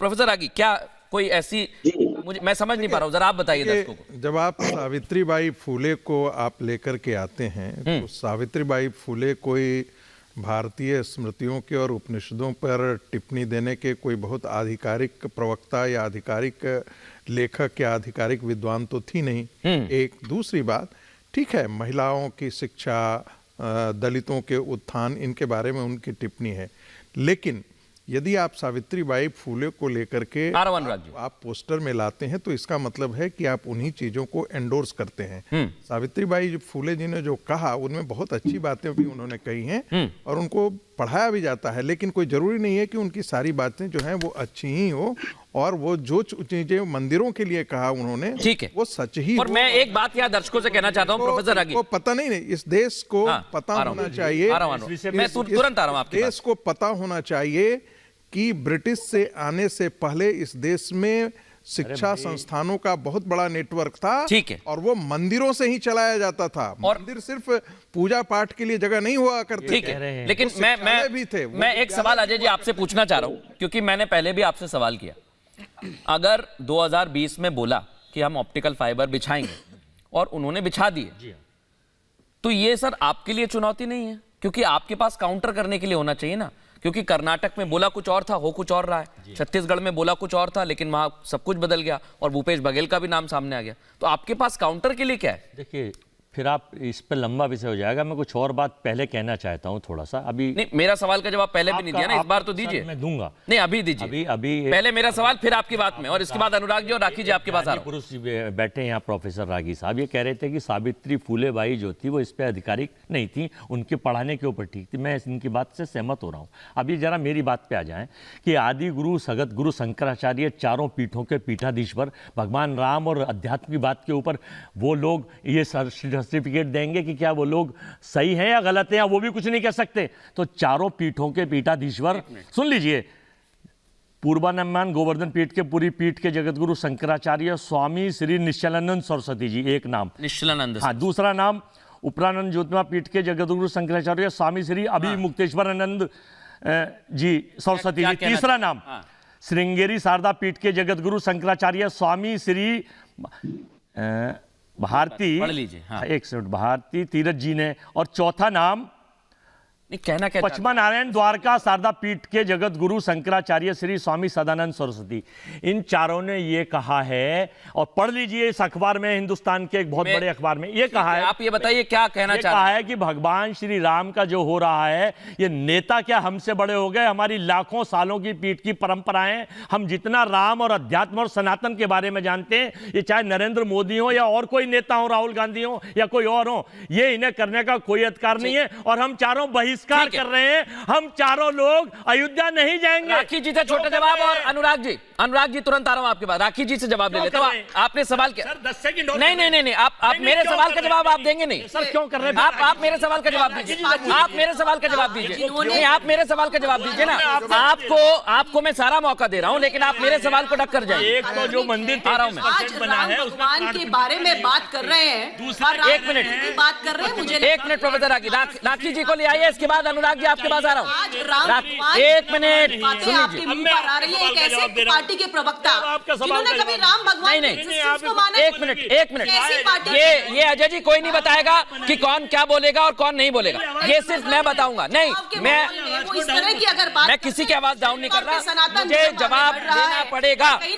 Professor रागी, क्या कोई ऐसी, मुझे मैं समझ नहीं पा रहा हूँ, जरा आप बताइए दर्शकों को। जब आप सावित्रीबाई फूले को आप लेकर के आते हैं तो सावित्रीबाई फूले कोई भारतीय स्मृतियों के और उपनिषदों पर टिप्पणी देने के कोई बहुत आधिकारिक प्रवक्ता या आधिकारिक लेखक या आधिकारिक विद्वान तो थी नहीं। एक दूसरी बात, ठीक है, महिलाओं की शिक्षा, दलितों के उत्थान, इनके बारे में उनकी टिप्पणी है, लेकिन यदि आप सावित्रीबाई फूले को लेकर के आप पोस्टर में लाते हैं तो इसका मतलब है कि आप उन्हीं चीजों को एंडोर्स करते हैं। सावित्रीबाई फूले जी ने जो कहा उनमें बहुत अच्छी बातें भी उन्होंने कही हैं और उनको पढ़ाया भी जाता है, लेकिन कोई जरूरी नहीं है कि उनकी सारी बातें जो हैं वो अच्छी ही हो और वो जो चीजें मंदिरों के लिए कहा उन्होंने, ठीक है, वो सच ही और मैं एक बात यहाँ दर्शकों से कहना चाहता हूँ प्रोफेसर रागी, को पता नहीं, इस देश को पता होना चाहिए, मैं तुरंत आ रहा हूँ आपके देश को पता होना चाहिए कि ब्रिटिश से आने से पहले इस देश में शिक्षा संस्थानों का बहुत बड़ा नेटवर्क था, ठीक है, और वो मंदिरों से ही चलाया जाता था। और मंदिर सिर्फ पूजा पाठ के लिए जगह नहीं हुआ करते, ठीक है, लेकिन मैं एक सवाल अजय जी आपसे पूछना चाह रहा हूं, क्योंकि मैंने पहले भी आपसे सवाल किया, अगर 2020 में बोला कि हम ऑप्टिकल फाइबर बिछाएंगे और उन्होंने बिछा दिए, तो ये सर आपके लिए चुनौती नहीं है? क्योंकि आपके पास काउंटर करने के लिए होना चाहिए ना, क्योंकि कर्नाटक में बोला कुछ और था, हो कुछ और रहा है, छत्तीसगढ़ में बोला कुछ और था, लेकिन वहां सब कुछ बदल गया और भूपेश बघेल का भी नाम सामने आ गया, तो आपके पास काउंटर के लिए क्या है? देखिए, फिर आप इस पर लंबा विषय हो जाएगा, मैं कुछ और बात पहले कहना चाहता हूं थोड़ा सा। अभी नहीं, मेरा सवाल का जवाब पहले भी नहीं दिया ना, इस बार तो दीजिए। मैं दूंगा, नहीं अभी दीजिए, अभी पहले मेरा सवाल, फिर आपकी बात में, और इसके बाद अनुराग जी और राखी जी आपके पास आ रहा हूं। पुरुष बैठे हैं यहाँ, प्रोफेसर रागी साहब ये कह रहे थे कि सावित्री फूले बाई जो थी वो इस पे आधिकारिक नहीं थी, उनके पढ़ाने के ऊपर ठीक थी। मैं इनकी बात से सहमत हो रहा हूँ। अभी जरा मेरी बात पे आ जाएं कि आदि गुरु सगत गुरु शंकराचार्य चारों पीठों के पीठाधीश्वर भगवान राम और अध्यात्म की बात के ऊपर वो लोग ये सर्टिफिकेट देंगे कि क्या वो लोग सही हैं या गलत हैं, या वो भी कुछ नहीं कह सकते। तो चारों पीठों के पीठाधीश्वर, सुन लीजिए, पूर्वानुमान गोवर्धन पीठ के पूरी पीठ के जगतगुरु शंकराचार्य स्वामी श्री निश्चलानंद सरस्वती जी, एक नाम निश्चलानंद, हाँ, दूसरा नाम उपरानंद ज्योतिमा पीठ के जगतगुरु शंकराचार्य स्वामी श्री अभिमुक्तेश्वरानंद जी सरस्वती जी, तीसरा नाम श्रृंगेरी शारदा पीठ के जगतगुरु शंकराचार्य स्वामी श्री भारती, एक सेकंड, भारती तीरथ जी ने, और चौथा नाम कहना क्या, पचमा नारायण द्वारका शारदा पीठ के जगत गुरु शंकराचार्य श्री स्वामी सदानंद सरस्वती। इन चारों ने ये कहा है, और पढ़ लीजिए इस अखबार में, हिंदुस्तान के एक बहुत बड़े अखबार में ये कहा है। आप ये बताइए क्या कहना चाह रहे हैं? है कि भगवान श्री राम का जो हो रहा है, ये नेता क्या हमसे बड़े हो गए? हमारी लाखों सालों की पीठ की परंपराएं, हम जितना राम और अध्यात्म और सनातन के बारे में जानते हैं, ये चाहे नरेंद्र मोदी हो या और कोई नेता हो, राहुल गांधी हो या कोई और हो, ये इन्हें करने का कोई अधिकार नहीं है। और हम चारों बहिष्कार कर रहे हैं, हम चारों लोग अयोध्या नहीं जाएंगे। राखी जी से छोटा जवाब, और अनुराग जी तुरंत आ रहा हूं आपके बाद, राखी जी से जवाब ले लेता हूं। आपने सवाल किया, नहीं, आप मेरे सवाल का जवाब आप देंगे नहीं सर, क्यों कर रहे हैं? आप मेरे सवाल का जवाब दीजिए, आप मेरे सवाल का जवाब दीजिए, नहीं आप मेरे सवाल का जवाब दीजिए ना, आपको मैं सारा मौका दे रहा हूं, लेकिन आप मेरे सवाल को टक्कर जाए। एक तो जो मंदिर आ रहा हूं मैं, भगवान के बारे में बात कर रहे हैं, एक मिनट बात कर रहे हैं, मुझे एक मिनट प्रोफेसर राखी जी को ले आइए, इसके बाद अनुराग जी आपके पास आ रहा हूँ। एक मिनट आपके मुंह पर आ रही है, एक ऐसे पार्टी के प्रवक्ता जिन्होंने कभी राम भगवान एक मिनट ये अजय जी कोई नहीं बताएगा कि कौन क्या बोलेगा और कौन नहीं बोलेगा, ये सिर्फ मैं बताऊंगा। नहीं, मैं किसी की आवाज डाउन नहीं कर रहा, मुझे जवाब देना पड़ेगा।